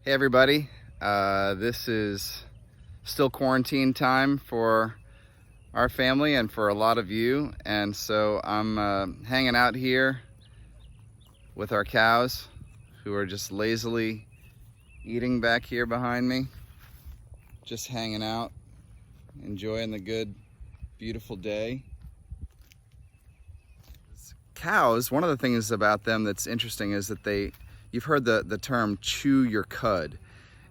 Hey everybody, this is still quarantine time for our family and for a lot of you, and so I'm hanging out here with our cows who are just lazily eating back here behind me, just hanging out, enjoying the good, beautiful day. Cows, one of the things about them that's interesting is that you've heard the term chew your cud.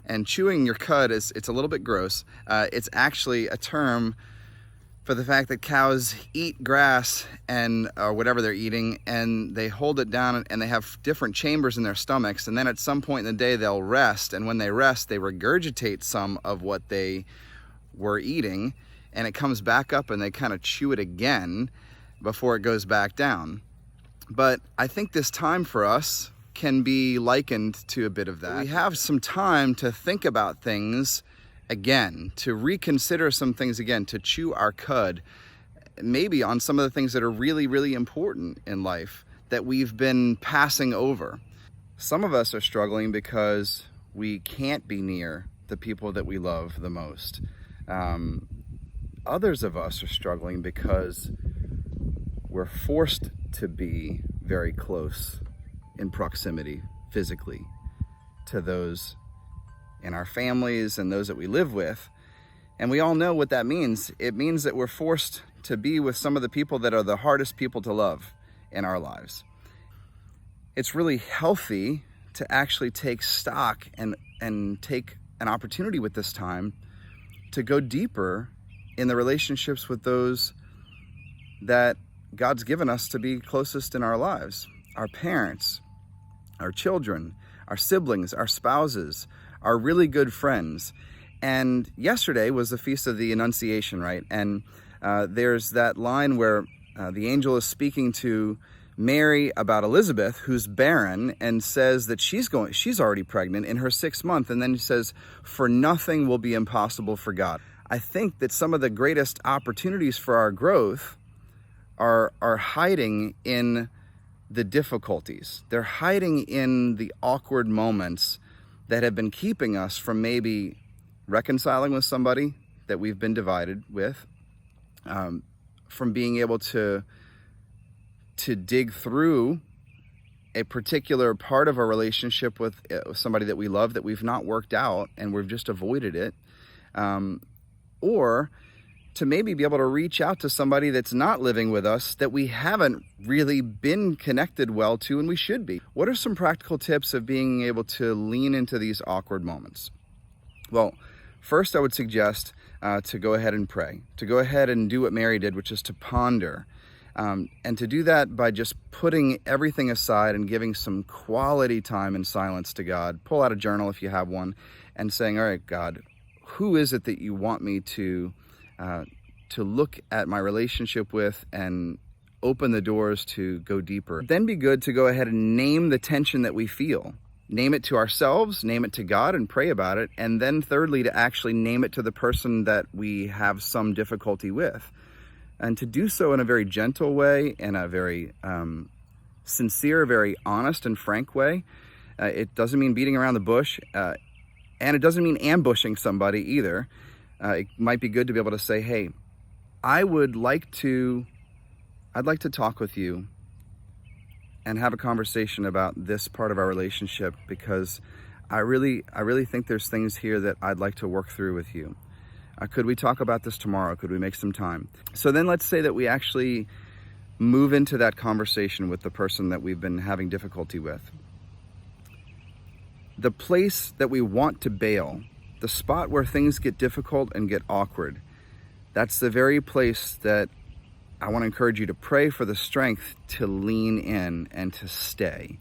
And chewing your cud it's a little bit gross. It's actually a term for the fact that cows eat grass and whatever they're eating, and they hold it down, and they have different chambers in their stomachs, and then at some point in the day they'll rest, and when they rest they regurgitate some of what they were eating, and it comes back up and they kind of chew it again before it goes back down. But I think this time for us can be likened to a bit of that. We have some time to think about things again, to reconsider some things again, to chew our cud, maybe on some of the things that are really, really important in life that we've been passing over. Some of us are struggling because we can't be near the people that we love the most. Others of us are struggling because we're forced to be very close in proximity physically to those in our families and those that we live with. And we all know what that means. It means that we're forced to be with some of the people that are the hardest people to love in our lives. It's really healthy to actually take stock and take an opportunity with this time to go deeper in the relationships with those that God's given us to be closest in our lives. Our parents, our children, our siblings, our spouses, our really good friends. And yesterday was the Feast of the Annunciation, right? And there's that line where the angel is speaking to Mary about Elizabeth, who's barren, and says that she's already pregnant in her 6th month. And then he says, "For nothing will be impossible for God." I think that some of the greatest opportunities for our growth are hiding in the difficulties. They're hiding in the awkward moments that have been keeping us from maybe reconciling with somebody that we've been divided with, from being able to dig through a particular part of our relationship with somebody that we love that we've not worked out and we've just avoided it, or to maybe be able to reach out to somebody that's not living with us that we haven't really been connected well to, and we should be. What are some practical tips of being able to lean into these awkward moments? Well, first I would suggest to go ahead and pray, to go ahead and do what Mary did, which is to ponder, and to do that by just putting everything aside and giving some quality time in silence to God. Pull out a journal if you have one and saying, "All right, God, who is it that you want me to look at my relationship with and open the doors to go deeper?" Then be good to go ahead and name the tension that we feel. Name it to ourselves, name it to God, and pray about it. And then thirdly, to actually name it to the person that we have some difficulty with. And to do so in a very gentle way, in a very sincere, very honest and frank way. It doesn't mean beating around the bush, and it doesn't mean ambushing somebody either. It might be good to be able to say, "Hey, I'd like to talk with you and have a conversation about this part of our relationship, because I really think there's things here that I'd like to work through with you. Could we talk about this tomorrow? Could we make some time?" So then let's say that we actually move into that conversation with the person that we've been having difficulty with. The place that we want to bail, the spot where things get difficult and get awkward, that's the very place that I want to encourage you to pray for the strength to lean in and to stay.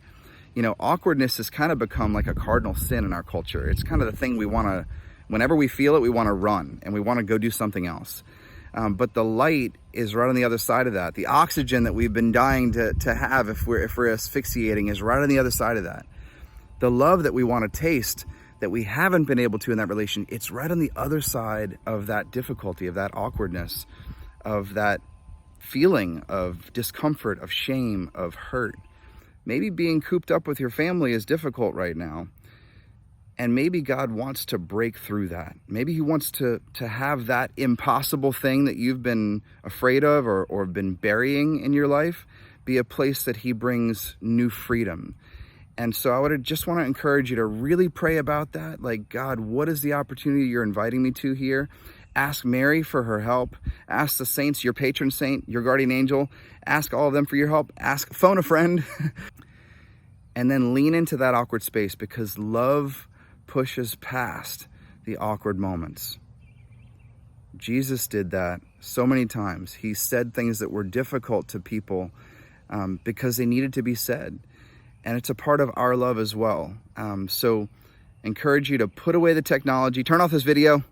You know, awkwardness has kind of become like a cardinal sin in our culture. It's kind of the thing we want to, whenever we feel it, we want to run and we want to go do something else. But the light is right on the other side of that. The oxygen that we've been dying to have if we're asphyxiating is right on the other side of that. The love that we want to taste that we haven't been able to in that relation, it's right on the other side of that difficulty, of that awkwardness, of that feeling of discomfort, of shame, of hurt. Maybe being cooped up with your family is difficult right now. And maybe God wants to break through that. Maybe he wants to have that impossible thing that you've been afraid of or been burying in your life be a place that he brings new freedom. And so I would just want to encourage you to really pray about that. Like, God, what is the opportunity you're inviting me to here? Ask Mary for her help. Ask the saints, your patron saint, your guardian angel. Ask all of them for your help. Phone a friend. And then lean into that awkward space, because love pushes past the awkward moments. Jesus did that so many times. He said things that were difficult to people because they needed to be said. And it's a part of our love as well. So encourage you to put away the technology, turn off this video,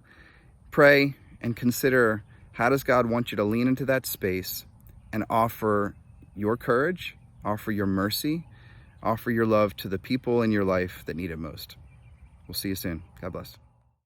pray, and consider, how does God want you to lean into that space and offer your courage, offer your mercy, offer your love to the people in your life that need it most. We'll see you soon. God bless.